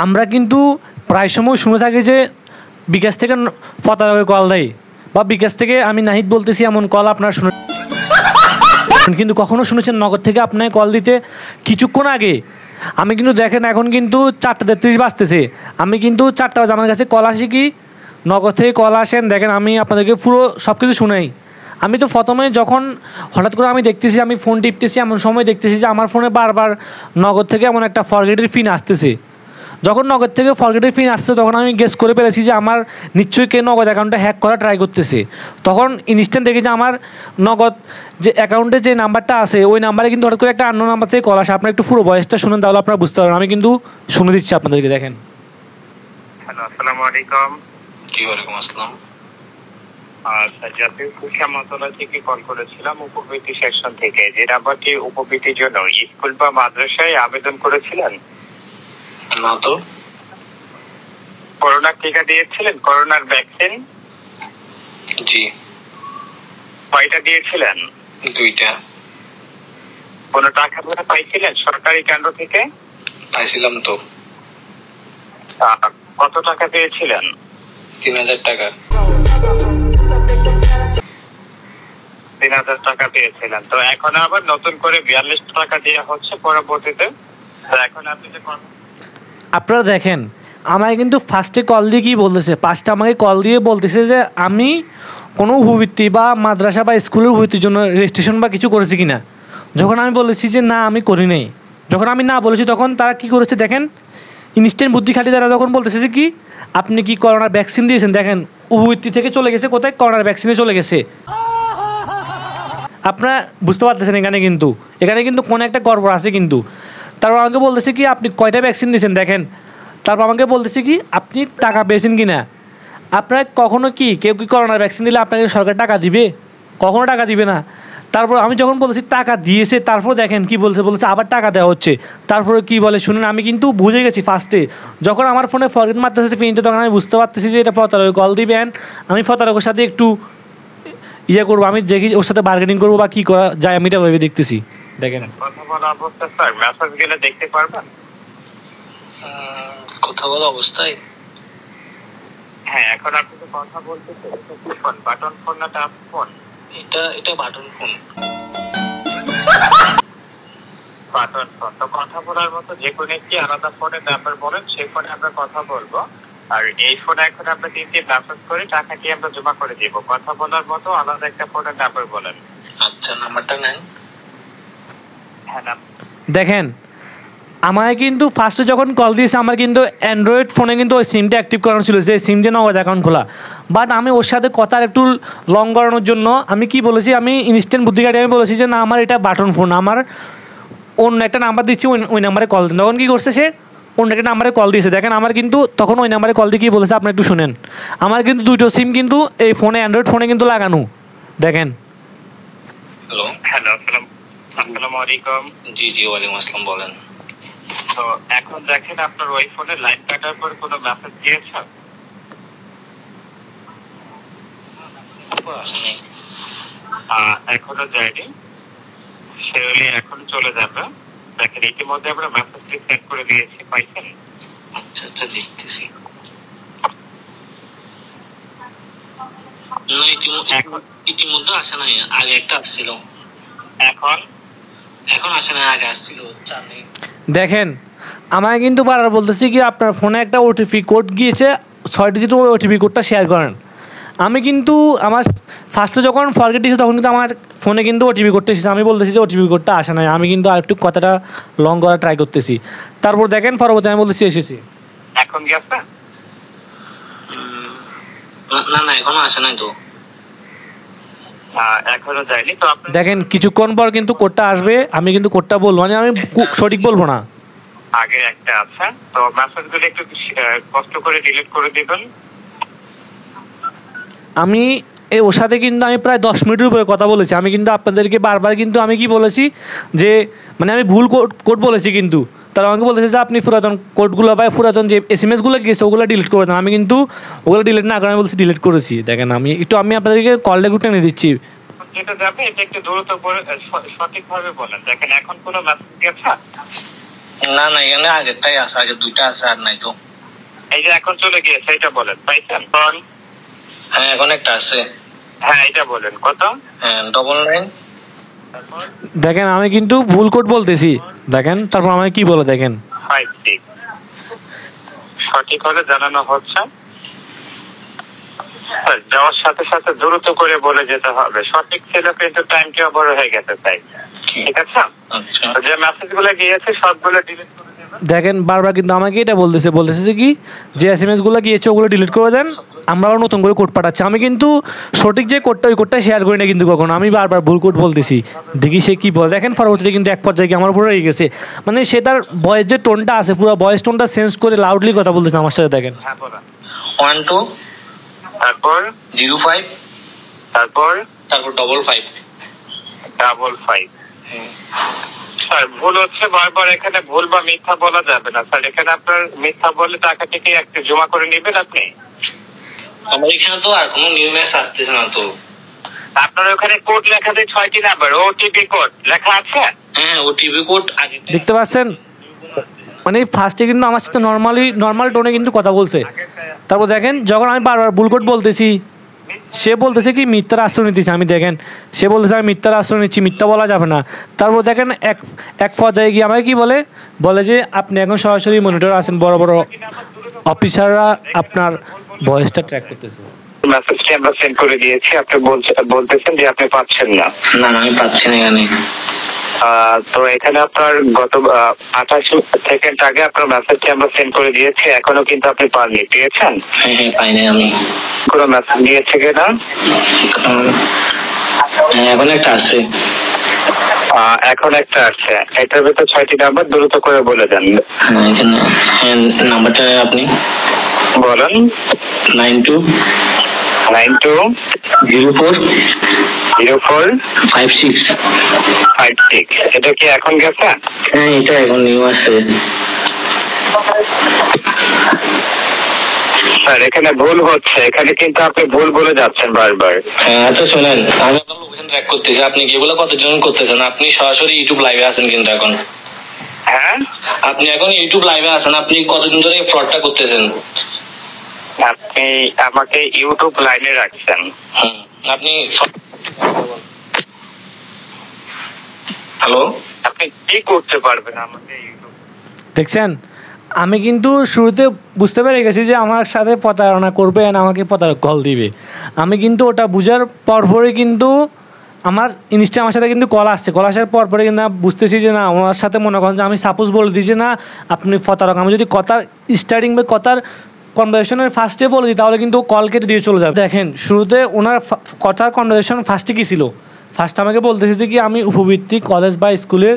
আমরা কিন্তু প্রায় সময় শুনে থাকি যে বিকাশ থেকে প্রতারকের কল দেয় বা বিকাশ থেকে আমি নাহিদ বলতেছি এমন কল আপনারা শুনে কিন্তু কখনো শুনেছেন নগদ থেকে আপনাকে কল দিতে কিছুক্ষণ আগে আমি কিন্তু দেখেন এখন কিন্তু 4:33 বাজতেছে আমি কিন্তু 4টা বাজে আমার কাছে কল আসে কি নগদ থেকে কল আসেন দেখেন আমি আপনাদেরকে পুরো সব কিছু শুনাই আমি তো প্রথমে যখন হঠাৎ করে আমি দেখতেছি আমি ফোন টিপতেছি এমন সময় দেখতেছি যে আমার ফোনে বারবার নগদ থেকে এমন একটা ফরগেটের পিন আসতেছে যখন নগদ থেকে ফরগেটের পিন আসছে তখন আমি গেস করে পেরেছি যে আমার নিশ্চয়ই কে নগদ অ্যাকাউন্টটা হ্যাক করা ট্রাই করতেছে তখন ইনস্ট্যান্ট দেখি যে আমার নগদ যে অ্যাকাউন্টে যে নাম্বারটা আছে ওই নাম্বারে কিন্তু হঠাৎ করে একটা অন্য নাম্বার থেকে কল আসে আপনারা একটু পুরো ভয়েসটা শুনুন তাহলে আপনারা বুঝতে পারবেন আমি কিন্তু শুনে দিচ্ছি আপনাদেরকে দেখেন হ্যালো আসসালামু আলাইকুম জি ওয়ালাইকুম আসসালাম জাতীয় শিক্ষা মন্ত্রণালয় থেকে কল করেছিলাম উপবৃত্তি সেকশন থেকে যে নাম্বারটি উপবৃত্তির জন্য স্কুল বা মাদ্রাসায় আবেদন করেছিলেন না তো করোনার টিকা দিয়েছিলেন করোনার ভ্যাকসিন জি কয়টা দিয়েছিলেন 2টা কোনো টাকা পয়সা পাইছিলেন সরকারি কেন্দ্র থেকে পাইছিলাম তো কত টাকা পেয়েছিলেন 3000 টাকা 3000 টাকা পেয়েছিলেন তো এখন আবার নতুন করে 42 টাকা দেওয়া হচ্ছে পরবর্তীতে তো এখন আপনি যে আপনারা দেখেন আমাকে কিন্তু ফার্স্টে কল দিয়ে কী বলতেছে ফার্স্টে আমাকে কল দিয়ে বলতেছে যে আমি কোনো উপবৃত্তি বা মাদ্রাসা বা স্কুলের উপবৃত্তির জন্য রেজিস্ট্রেশন বা কিছু করেছি কি না যখন আমি বলেছি যে না আমি করি নাই যখন আমি না বলেছি তখন তারা কী করেছে দেখেন ইনস্ট্যান্ট বুদ্ধি খাটি তারা যখন বলতেছে যে কি আপনি কি করোনার ভ্যাকসিন দিয়েছেন দেখেন উপবৃত্তি থেকে চলে গেছে কোথায় করোনার ভ্যাকসিনে চলে গেছে আপনারা বুঝতে পারতেছেন এখানে কিন্তু কোনো একটা গড়বড় আছে কিন্তু তারপর আমাকে বলতেছে কি আপনি কয়টা ভ্যাকসিন দিয়েছেন দেখেন তারপর আমাকে বলতেছে কি আপনি টাকা পেয়েছেন কি না আপনার কখনো কি কেউ কি করোনার ভ্যাকসিন দিলে আপনাকে সরকার টাকা দিবে কখনো টাকা দিবে না তারপর আমি যখন বলেছি টাকা দিয়েছে তারপর দেখেন কি বলছে আবার টাকা দেওয়া হচ্ছে তারপরে কি বলে শুনুন আমি কিন্তু বুঝে গেছি ফার্স্টে যখন আমার ফোনে ফরগেট মারতেছে পিনটা তখন আমি বুঝতে পারতেছি যে এটা প্রতারক কল দিবেন আমি প্রতারকের সাথে একটু ইয়ে করবো আমি দেখি ওর সাথে বার্গেনিং করবো বা কী করা যায় আমি এটা ভেবে দেখতেছি দেখেন কথা বলা অবস্থা স্যার মেসেজ গেলে দেখতে পারবেন কথা বলা অবস্থায় হ্যাঁ এখন আপনি তো কথা বলতেছেন এটা কি ফোন বাটন ফোন না টাচ ফোন এটা বাটন ফোন বাটন ফোন তো কথা বলার মতো যে কোনো একটি আলাদা ফোনের নাম্বার বলেন সেই ফোনে আমরা কথা বলবো আর এই ফোনে এখন আমরা 3টি মেসেজ করে টাকাটি আমরা জমা করে দিব কথা বলার মতো আলাদা একটা ফোনের নাম্বার বলেন আচ্ছা নাম্বারটা নেন হ্যাঁ দেখেন আমায় কিন্তু ফার্স্টে যখন কল দিয়েছে আমার কিন্তু অ্যান্ড্রয়েড ফোনে কিন্তু ওই সিমটা অ্যাক্টিভ করানো ছিল যে সিম দিয়ে নগদ অ্যাকাউন্ট খোলা বাট আমি ওর সাথে কথার একটু লং করানোর জন্য আমি কি বলেছি আমি ইনস্ট্যান্ট বুদ্ধি কাটিয়ে আমি বলেছি যে না আমার এটা বাটন ফোন আমার অন্য একটা নাম্বার দিচ্ছি ওই নাম্বারে কল দিন তখন কী করছে সে অন্য একটা নাম্বারে কল দিয়েছে দেখেন আমার কিন্তু তখন ওই নাম্বারে কল দিয়ে কী বলেছে আপনি একটু শুনেন আমার কিন্তু 2টো সিম কিন্তু এই ফোনে অ্যান্ড্রয়েড ফোনে কিন্তু লাগানো দেখেন হ্যালো আসসালামু আলাইকুম জি ওয়ালাইকুম আসসালাম বলেন তো এখন দেখেন আপনার ওই ফোনে লাইন কাটার পর কোনো মেসেজ দিয়েছে এখনো যায়নি সেগুলি এখন চলে যাবে দেখেন ইতিমধ্যে আমরা মেসেজটি সেন্ড করে দিয়েছি পাইছেন আচ্ছা দেখতেছি ইতিমধ্যে আসে নাই আগে একটা আসছিল এখন আসে না আগে আসছিল দেখেন আমায় কিন্তু বারবার বলতেছি কি আপনার ফোনে একটা ওটিপি কোড গিয়েছে 6 ডিজিট ওটিপি কোডটা শেয়ার করেন আমি কিন্তু আমার ফার্স্টে যখন ফরগেট দিয়েছি তখন কিন্তু আমার ফোনে কিন্তু ওটিপি কোডটা এসেছে আমি বলতেছি যে ওটিপি কোডটা আসে না আমি কিন্তু আরেকটু কথাটা লং করা ট্রাই করতেছি তারপর দেখেন পরবর্তী আমি বলতেছি এসেছি এখন গেছে না এখনো আসে নাই তো এখনো যায়নি তো আপনি দেখেন কিছুক্ষণ পর কিন্তু কোডটা আসবে আমি কিন্তু কোডটা বলবো মানে আমি সঠিক বলবো না আগে একটা আছে তো মেসেজগুলো একটু কষ্ট করে ডিলিট করে দিবেন আমি ওর সাথে কিন্তু আমি প্রায় 10 মিনিটের উপরে কথা বলেছি আমি কিন্তু আপনাদেরকে বারবার কিন্তু আমি কি বলেছি যে মানে আমি ভুল কোড বলেছি কিন্তু তারা আমাকে বলেছে যে আপনি পুরাতন কোডগুলো বা পুরাতন যে এসএমএসগুলো গিয়েছে ওগুলো ডিলিট করে দেন আমি কিন্তু ওগুলো ডিলিট না করে আমি বলছি ডিলিট করেছি দেখেন আমি আপনাদেরকে কলটা একটু টেনে দিচ্ছি যেটা যাবে এটা একটু দ্রুত করে সঠিকভাবে বলেন দেখেন এখন কোনো মেসেজ গেছে না না, এখানে আগেরটাই আছে, আগে দুইটা আছে, আর নাই তো। এই যে এখন চলে গিয়েছে, এটা বলেন পাইছেন? হ্যাঁ এখন একটা আছে। হ্যাঁ এটা বলেন কত? হ্যাঁ 99। দেখেন আমি কিন্তু ভুল কোড বলতেছি, দেখেন তারপর আমাকে কি বলে দেখেন। 56 সঠিক হলে জানানো হচ্ছে। যাওয়ার সাথে সাথে দ্রুত করে বলে যেতে হবে, সঠিক ছিল কিন্তু টাইমটা বড় হয়ে গেছে তাই। ঠিক আছে, আচ্ছা যে মেসেজগুলো গিয়েছে সবগুলো ডিলিট করে দেবেন। দেখেন বারবার কিন্তু আমাকে এটা বলতেছে যে কি যে SMS গুলো গিয়েছে ওগুলো ডিলিট করে দেন, আমরাও নতুন করে কোড পাঠাচ্ছি। আমি কিন্তু সঠিক যে কোডটা ওই কোডটা শেয়ার করি না কিন্তু কখনো, আমি বারবার ভুল কোড বলতেছি, দেখি সে কি বলে। দেখেন পরবর্তীতে কিন্তু এক পর্যায়ে গিয়ে আমার উপরে রয়ে গেছে, মানে সে তার ভয়েস যে টোনটা আছে পুরো ভয়েস টোনটা চেঞ্জ করে লাউডলি কথা বলতেছে আমার সাথে। দেখেন হ্যাঁ বলেন। 12 তারপর 05 তারপর তারপর 55। 55। স্যার ভুল হচ্ছে বারবার, এখানে ভুল বা মিথ্যা বলা যাবে না স্যার। এখানে আপনার মিথ্যা বলে টাকাটিকে একটা জমা করে নেবেন আপনি। আমার এখানে তো আর কোনো নিউ মেসেজ আসতেছে না তো। আপনার ওখানে কোড লেখা আছে 6টি নাম্বার, ওটিপি কোড লেখা আছে। হ্যাঁ ওটিপি কোড আগে দেখতে পাচ্ছেন, মানে ফার্স্টে কিন্তু আমার সাথে নর্মাল টোনে কিন্তু কথা বলছে। তারপর দেখেন যখন আমি বারবার ভুল কোড বলতেছি সে বলতেছে কি মিথ্যার আশ্রয় নিতেছে। আমি দেখেন সে বলতেছে আমি মিথ্যার আশ্রয় নিচ্ছি, মিথ্যা বলা যাবে না। তারপর দেখেন এক পর্যায়ে গিয়ে আমাকে কি বলে যে আপনি এখন সরাসরি মনিটর আছেন, বড় বড় অফিসাররা আপনার ভয়েসটা ট্র্যাক করতেছে। মেসেজটি আমরা সেন্ড করে দিয়েছি, আপনি বলতেছেন যে আপনি পাচ্ছেন না। না না আমি পাচ্ছি না এখানে। তো এখানে আপনার গত 28 সেকেন্ড আগে আপনার মেসেজটি আমরা সেন্ড করে দিয়েছি, এখনো কিন্তু আপনি পাননি। পেয়েছেন? হ্যাঁ হ্যাঁ পাই নাই আমি। কোনো মেসেজ দিয়েছে কিনা? হ্যাঁ এখন একটা আছে। এখন একটা আছে, এটার ভিতরে 6টি নাম্বার দ্রুত করে বলে দেন। হ্যাঁ এখানে হ্যাঁ নাম্বারটা আপনি বলেন। 92 04 56। এটা কি এখন গেছে? হ্যাঁ এটা এখন নিউ আছে। স্যার এখানে ভুল হচ্ছে, এখানে কিন্তু আপনি ভুল বলে যাচ্ছেন বারবার। হ্যাঁ আচ্ছা শোনেন, আমি আপনার লোকেশন ট্র্যাক করতেছি, আপনি কি এগুলো কতজন করতেছেন? আপনি সরাসরি ইউটিউব লাইভে আছেন কিন্তু এখন। হ্যাঁ আপনি এখন ইউটিউব লাইভে আছেন, আপনি কতদিন ধরে ফ্রডটা করতেছেন? আপনি আমাকে ইউটিউব লাইনে রাখছেন। আপনি হ্যালো আপনি কি করতে পারবেন আমাকে ইউটিউব? দেখছেন আমি কিন্তু শুরুতে বুঝতে পেরে গেছি যে আমার সাথে প্রতারণা করবে আর আমাকে প্রতারক কল দিবে। আমি কিন্তু ওটা বুঝার পরপরই কিন্তু আমার আমার সাথে কিন্তু কল আসছে, কল আসার পরপরে কিন্তু বুঝতেছি যে না আমার সাথে মনে করেন যে আমি সাপোজ বলে দিই যে না আপনি প্রতারক। আমি যদি কথার স্টার্টিং বা কথার কনভারসেশনের ফার্স্টে বলে দিই তাহলে কিন্তু কল কেটে দিয়ে চলে যাবে। দেখেন শুরুতে ওনার কথার কনভারসেশন ফার্স্টে কী ছিল, ফার্স্ট আমাকে বলতেছে যে কি আমি উপভিত্তিক কলেজ বা স্কুলের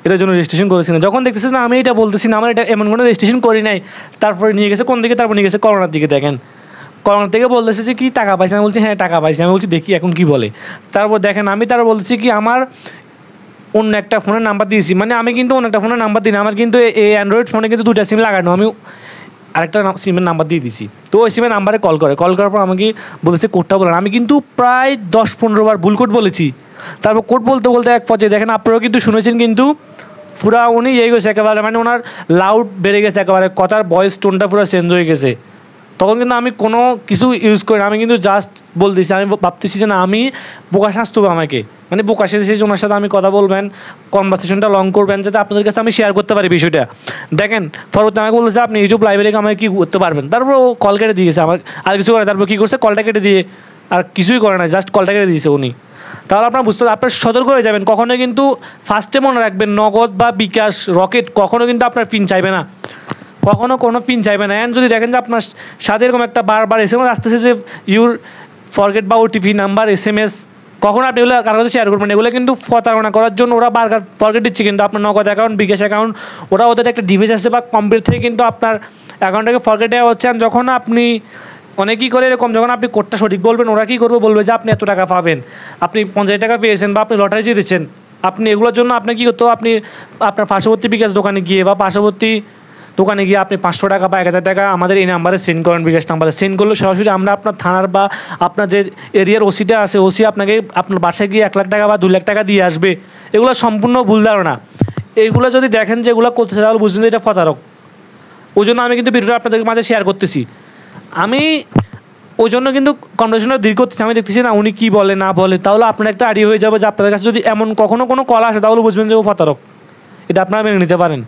এটার জন্য রেজিস্ট্রেশন করেছি না। যখন দেখতেছি না আমি এটা বলতেছি না আমার এটা এমন কোনো রেজিস্ট্রেশন করি নাই, তারপরে নিয়ে গেছে কোন দিকে, তারপর নিয়ে গেছে করোনার দিকে। দেখেন করোনার থেকে বলতেছে যে কি টাকা পাইছি, আমি বলছি হ্যাঁ টাকা পাইছি। আমি বলছি দেখি এখন কি বলে। তারপর দেখেন আমি তারপর বলতেছি কি আমার অন্য একটা ফোনের নাম্বার দিয়েছি, মানে আমি কিন্তু অন্য একটা ফোনের নাম্বার দিই না, আমার কিন্তু এই অ্যান্ড্রয়েড ফোনে কিন্তু 2টা সিম লাগানো, আমি আরেকটা সিমের নাম্বার দিয়ে দিছি। তো ওই সিমের নাম্বারে কল করার পর আমাকে বলেছে কোডটা বলেন। আমি কিন্তু প্রায় 10-15 বার ভুল কোড বলেছি। তারপর কোড বলতে বলতে এক পর্যায়ে দেখেন আপনারাও কিন্তু শুনেছেন কিন্তু পুরা উনি এই গেছে একেবারে, মানে ওনার লাউড বেড়ে গেছে একেবারে, কথার ভয়েস টোনটা পুরো চেঞ্জ হয়ে গেছে। তখন কিন্তু আমি কোনো কিছু ইউজ করি না, আমি কিন্তু জাস্ট বলতেছি, আমি ভাবতেছি যে না আমি বোকা সাজতে হবে আমাকে, মানে বোকা সেজে ওনার সাথে আমি কথা বলবেন, কনভারসেশনটা লং করবেন যাতে আপনাদের কাছে আমি শেয়ার করতে পারি বিষয়টা। দেখেন পরবর্তী আমাকে বলতেছে আপনি ইউটিউব লাইব্রেরি আমাকে কী করতে পারবেন, তারপর ও কল কেটে দিয়েছে আমার আর কিছু করে, তারপর কী করছে কলটা কেটে দিয়ে আর কিছুই করে না, জাস্ট কলটা কেটে দিয়েছে উনি। তাহলে আপনার বুঝতে আপনার সতর্ক হয়ে যাবেন, কখনোই কিন্তু ফার্স্টে মনে রাখবেন নগদ বা বিকাশ রকেট কখনো কিন্তু আপনার পিন চাইবে না, কখনো কোনো পিন চাইবে না। অ্যান্ড যদি দেখেন যে আপনার সাথে এরকম একটা বারবার SMS আসতেছে যে ইউর ফরগেট বা ওটিপি নাম্বার SMS, কখনো আপনি এগুলো কারোর কাছে শেয়ার করবেন। এগুলো কিন্তু প্রতারণা করার জন্য ওরা বারবার ফরগেট দিচ্ছে, কিন্তু আপনার নগদ অ্যাকাউন্ট বিকাশ অ্যাকাউন্ট ওরা ওদের একটা ডিভাইস আসছে বা কম্পিউটার থেকে কিন্তু আপনার অ্যাকাউন্টটাকে ফরগেট দেওয়া হচ্ছে। আর যখন আপনি অনেকেই করে এরকম, যখন আপনি কোডটা সঠিক বলবেন ওরা কী করবে বলবে যে আপনি এত টাকা পাবেন, আপনি 50 টাকা পেয়েছেন বা আপনি লটারি জিতেছেন। আপনি এগুলোর জন্য আপনি কী করতে হবে, আপনি আপনার পার্শ্ববর্তী বিকাশ দোকানে গিয়ে বা পার্শ্ববর্তী দোকানে গিয়ে আপনি 500 টাকা বা 1000 টাকা আমাদের এই নাম্বারে সেন্ড করেন, বিকাশ নাম্বারে সেন্ড করলে সরাসরি আমরা আপনার থানার বা আপনার যে এরিয়ার ওসিটা আছে ওসি আপনাকে আপনার বাসায় গিয়ে 1 লাখ টাকা বা 2 লাখ টাকা দিয়ে আসবে। এগুলো সম্পূর্ণ ভুল ধারণা। এইগুলো যদি দেখেন যে এগুলো করতেছে তাহলে বুঝবেন যে এটা প্রতারক। ওই জন্য আমি কিন্তু ভিডিওটা আপনাদের মাঝে শেয়ার করতেছি। আমি ওই জন্য কিন্তু কনভারসেশনটা দীর্ঘ করতেছি, আমি দেখতেছি না উনি কী বলে না বলে, তাহলে আপনার একটা আইডিয়া হয়ে যাবে যে আপনাদের কাছে যদি এমন কখনো কোনো কল আসে তাহলে বুঝবেন যে ও প্রতারক। এটা আপনারা মেনে নিতে পারেন।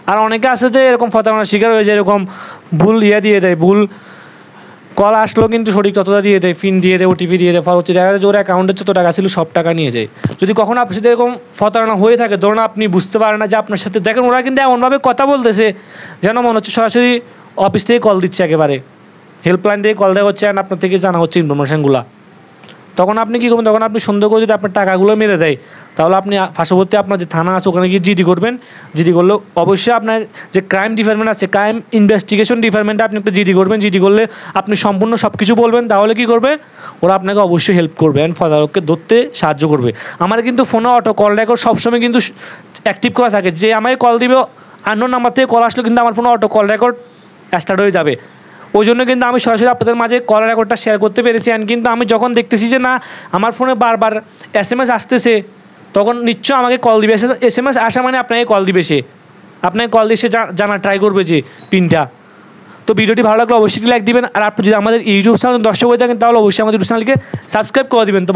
আর অনেকে আছে যে এরকম প্রতারণার শিকার হয়ে যায়, এরকম ভুল দিয়ে দেয়, ভুল কল আসলেও কিন্তু সঠিক তথ্যটা দিয়ে দেয়, পিন দিয়ে দেয়, ওটিপি দিয়ে দেয়, পরবর্তী দেখা যায় যে ওর অ্যাকাউন্টে যত টাকা ছিল সব টাকা নিয়ে যায়। যদি কখনো আপনার সাথে এরকম প্রতারণা হয়ে থাকে, ধরুন আপনি বুঝতে পারেন না যে আপনার সাথে, দেখেন ওরা কিন্তু এমনভাবে কথা বলতেছে যেন মনে হচ্ছে সরাসরি অফিস থেকে কল দিচ্ছে, একেবারে হেল্পলাইন থেকে কল দেওয়া হচ্ছে অ্যান্ড আপনার থেকে জানা হচ্ছে ইনফরমেশানগুলো। তখন আপনি কী করবেন, তখন আপনি সন্দেহ করে যদি আপনার টাকাগুলো মেরে দেয় তাহলে আপনি পার্শ্ববর্তী আপনার যে থানা আছে ওখানে গিয়ে জিডি করবেন। জিডি করলে অবশ্যই আপনার যে ক্রাইম ডিপার্টমেন্ট আছে, ক্রাইম ইনভেস্টিগেশন ডিপার্টমেন্টে আপনি একটা জিডি করবেন। জিডি করলে আপনি সম্পূর্ণ সব কিছু বলবেন, তাহলে কী করবে ওরা আপনাকে অবশ্যই হেল্প করবে অ্যান্ড প্রতারককে ধরতে সাহায্য করবে। আমার কিন্তু ফোনে অটো কল রেকর্ড সবসময় কিন্তু অ্যাক্টিভ করা থাকে, যে আমাকে কল দিবে আননোন নাম্বার থেকে কল আসলে কিন্তু আমার ফোনে অটো কল রেকর্ড স্টার্ট হয়ে যাবে। ওই জন্য কিন্তু আমি সরাসরি আপনাদের মাঝে কল রেকর্ডটা শেয়ার করতে পেরেছি। অ্যান্ড কিন্তু আমি যখন দেখতেছি যে না আমার ফোনে বারবার SMS আসতেছে, তখন নিশ্চয় আমাকে কল দিবে। SMS আসা মানে আপনাকে কল দিবে, সে আপনাকে কল দিয়ে সে জানা ট্রাই করবে যে পিনটা। তো ভিডিওটি ভালো লাগলে অবশ্যই লাইক দিবেন। আর আপনি যদি আমাদের ইউটিউব চ্যানেল দর্শক হয়ে থাকেন তাহলে অবশ্যই আমাদের ইউটিউব চ্যানেলকে সাবস্ক্রাইব করে দিবেন। তো